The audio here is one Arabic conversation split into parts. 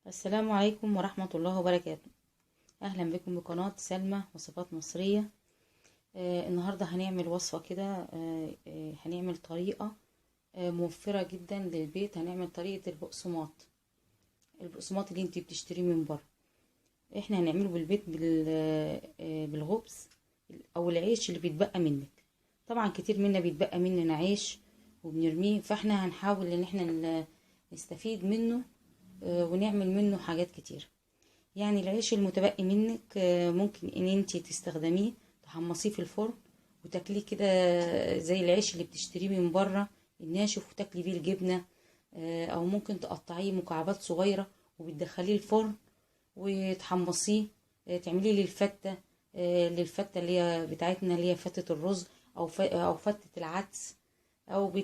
السلام عليكم ورحمة الله وبركاته. أهلا بكم بقناة سلمى وصفات مصرية. النهاردة هنعمل وصفة كده. هنعمل طريقة موفرة جدا للبيت. هنعمل طريقة البقسماط اللي انتي بتشتريه من بره. احنا هنعمله بالبيت بالخبز او العيش اللي بيتبقى منك. طبعا كتير منا بيتبقى مننا عيش وبنرميه، فاحنا هنحاول ان احنا نستفيد منه ونعمل منه حاجات كتير. يعني العيش المتبقي منك ممكن ان انتي تستخدميه تحمصيه في الفرن وتاكليه كده زي العيش اللي بتشتريه من بره الناشف، وتاكلي بيه الجبنة. او ممكن تقطعيه مكعبات صغيرة وبتدخليه الفرن وتحمصيه. تعمليه للفتة اللي هي بتاعتنا، اللي هي فتة الرز او فتة العدس، او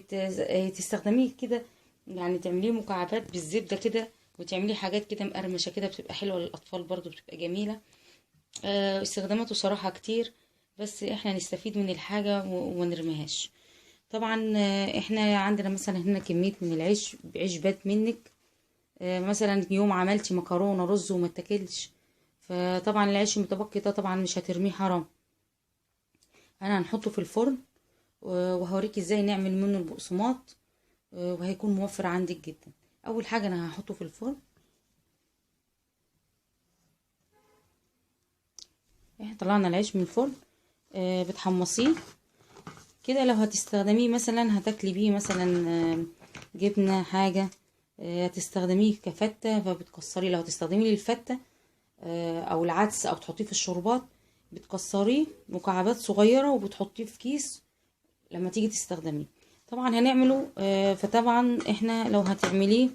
تستخدميه كده. يعني تعمليه مكعبات بالزبدة كده وتعمليه حاجات كده مقرمشة كده، بتبقى حلوة للأطفال برضو، بتبقى جميلة. استخداماته صراحة كتير، بس احنا نستفيد من الحاجة وما نرميهاش. طبعا احنا عندنا مثلا هنا كمية من عيش بات منك. مثلا يوم عملتي مكرونة رز وما اتاكلش، فطبعا العيش المتبقي ده طبعا مش هترميه، حرام. انا هنحطه في الفرن وهوريكي ازاي نعمل منه البقسماط، وهيكون موفر عندك جدا. اول حاجة انا هحطه في الفرن. احنا طلعنا العيش من الفرن، بتحمصيه كده. لو هتستخدميه مثلا هتاكلي بيه مثلا جبنة حاجة، هتستخدميه كفتة فبتكسريه. لو هتستخدميه للفتة او العدس او تحطيه في الشوربات، بتكسريه مكعبات صغيرة وبتحطيه في كيس لما تيجي تستخدميه. طبعا هنعمله فطبعا احنا لو هتعمليه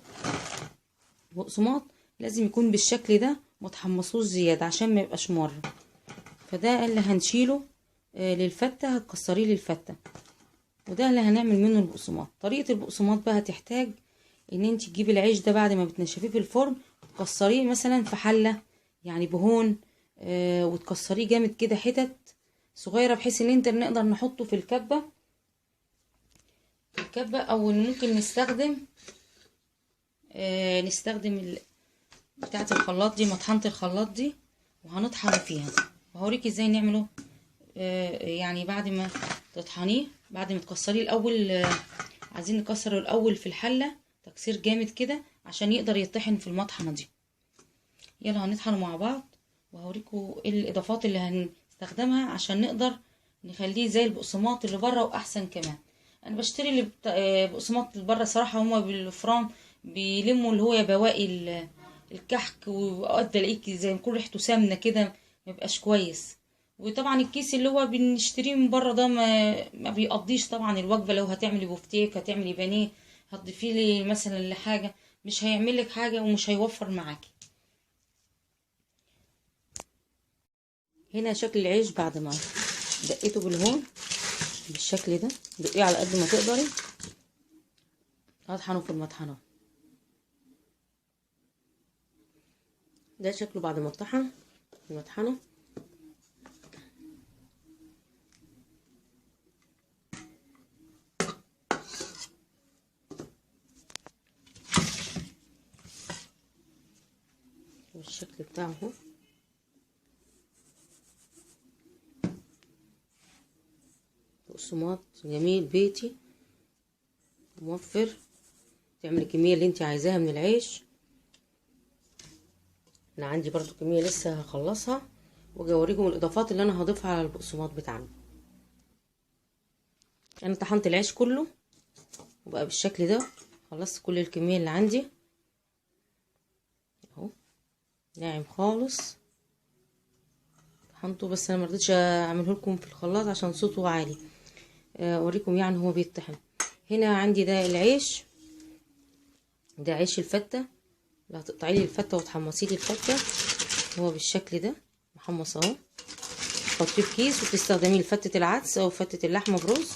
بقسماط لازم يكون بالشكل ده، متحمصوش زيادة عشان ما يبقاش مر. فده اللي هنشيله للفتة، هتكسريه للفتة، وده اللي هنعمل منه البقسماط. طريقة البقسماط بقى هتحتاج ان انت تجيبي العيش ده بعد ما بتنشفيه في الفرن، تكسريه مثلا في حلة يعني بهون، وتكسريه جامد كده حتت صغيرة، بحيث ان انت نقدر نحطه في الكبة. او ممكن نستخدم بتاعة الخلاط دي، مطحنة الخلاط دي، وهنطحن فيها. وهوريكي ازاي نعمله. يعني بعد ما تطحنيه، بعد ما تكسريه الاول، عايزين نكسره الاول في الحله تكسير جامد كده عشان يقدر يطحن في المطحنه دي. يلا هنطحنه مع بعض، وهوريكم ايه الاضافات اللي هنستخدمها عشان نقدر نخليه زي البقسماط اللي بره واحسن كمان. انا بشتري البقسماط اللي بره صراحه، هما بالفران بيلموا اللي هو بواقي الكحك، واوقات بلاقيه زي ما يكون ريحته سمنه كده، مبيبقاش كويس. وطبعا الكيس اللي هو بنشتريه من بره ده ما بيقضيش طبعا الوجبه. لو هتعملي بفتيك، هتعملي بانيه، هتضيفي لي مثلا لحاجه، مش هيعمل لك حاجه ومش هيوفر معاكي. هنا شكل العيش بعد ما دقيته بالهون بالشكل ده، دقيه على قد ما تقدري. هطحنه في المطحنه. ده شكله بعد ما اتطحن في المطحنه. والشكل بتاعه اهو. بقسماط جميل بيتي موفر، تعملي الكميه اللي انت عايزاها من العيش. انا عندي برضو كميه لسه هخلصها، واجي اوريكم الاضافات اللي انا هضيفها على البقسماط بتاعنا. انا طحنت العيش كله وبقى بالشكل ده. خلصت كل الكميه اللي عندي اهو، ناعم خالص. طحنته، بس انا مرضتش اعمله لكم في الخلاط عشان صوته عالي. اوريكم يعني هو بيطحن. هنا عندي ده العيش، ده عيش الفته. لو هتقطعي لي الفته وتحمصي لي الفته، هو بالشكل ده محمص اهو. تحطيه في كيس وتستخدميه لفتة العدس او فتة اللحمة برز،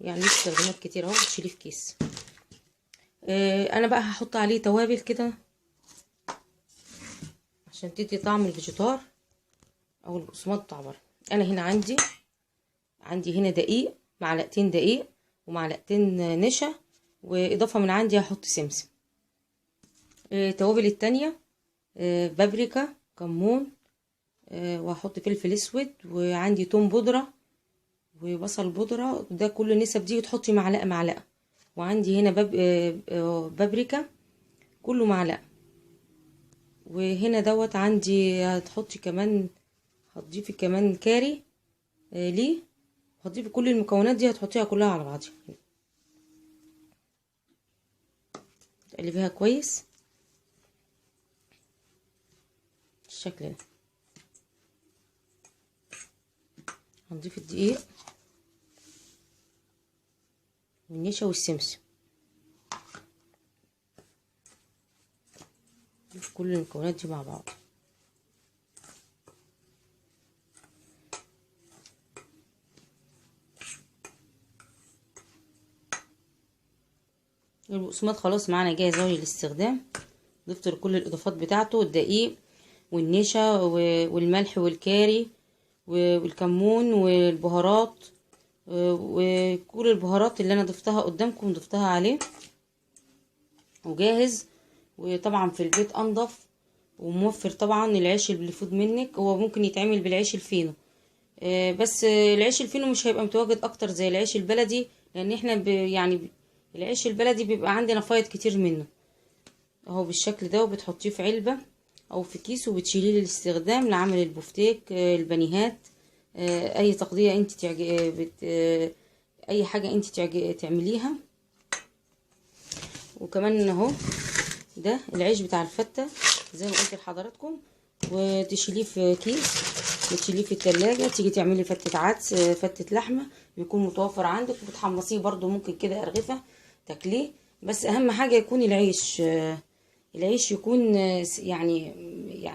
يعني ليه استخدامات كتير اهو. تشيليه في كيس. انا بقى هحط عليه توابل كده عشان تدي طعم الفيجيتار او البقسماط بتاع بره. انا هنا عندي هنا دقيق، معلقتين دقيق ومعلقتين نشا، واضافة من عندي هحط سمسم. التوابل التانية بابريكا، كمون، وهحط فلفل اسود، وعندي توم بودرة وبصل بودرة. ده كل النسب دي تحطي معلقة معلقة. وعندي هنا بابريكا كله معلقة. وهنا دوت عندي هتحطي كمان، هتضيفي كمان كاري ليه. هتضيفي كل المكونات دي هتحطيها كلها على بعضها، تقلبيها كويس بالشكل ده. هنضيف الدقيق والنشا والسمسم، نضيف كل المكونات دي مع بعض. البقسماط خلاص معانا جاهز اهو للاستخدام. ضفت كل الاضافات بتاعته، الدقيق والنشا والملح والكاري والكمون والبهارات، وكل البهارات اللي انا ضفتها قدامكم ضفتها عليه وجاهز. وطبعا في البيت انضف وموفر. طبعا العيش اللي بيفوت منك هو ممكن يتعمل بالعيش الفينو، بس العيش الفينو مش هيبقى متواجد اكتر زي العيش البلدي، لان احنا يعني العيش البلدي بيبقى عندنا فايض كتير منه اهو بالشكل ده. وبتحطيه في علبة او في كيس وبتشيليه للاستخدام لعمل البفتيك، البانيهات، اي تقضية انت اي حاجة انت تعمليها. وكمان اهو ده العيش بتاع الفتة زي ما قلت لحضراتكم، وتشيليه في كيس وتشيليه في التلاجة. تيجي تعملي فتة عدس، فتة لحمة، بيكون متوفر عندك، وبتحمصيه برضو ممكن كده أرغفة تاكليه. بس اهم حاجة يكون العيش يكون يعني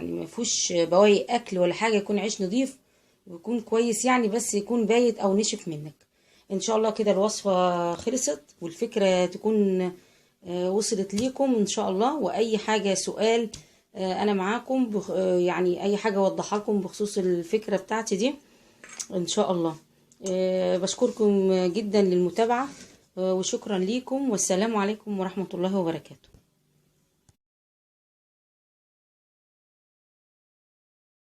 ما فيهوش بواقي اكل ولا حاجة، يكون عيش نظيف ويكون كويس يعني، بس يكون بايت او نشف منك. ان شاء الله كده الوصفة خلصت والفكرة تكون وصلت ليكم ان شاء الله. واي حاجة سؤال انا معاكم يعني اي حاجة اوضحها لكم بخصوص الفكرة بتاعتي دي ان شاء الله. بشكركم جدا للمتابعة، وشكرا ليكم، والسلام عليكم ورحمة الله وبركاته.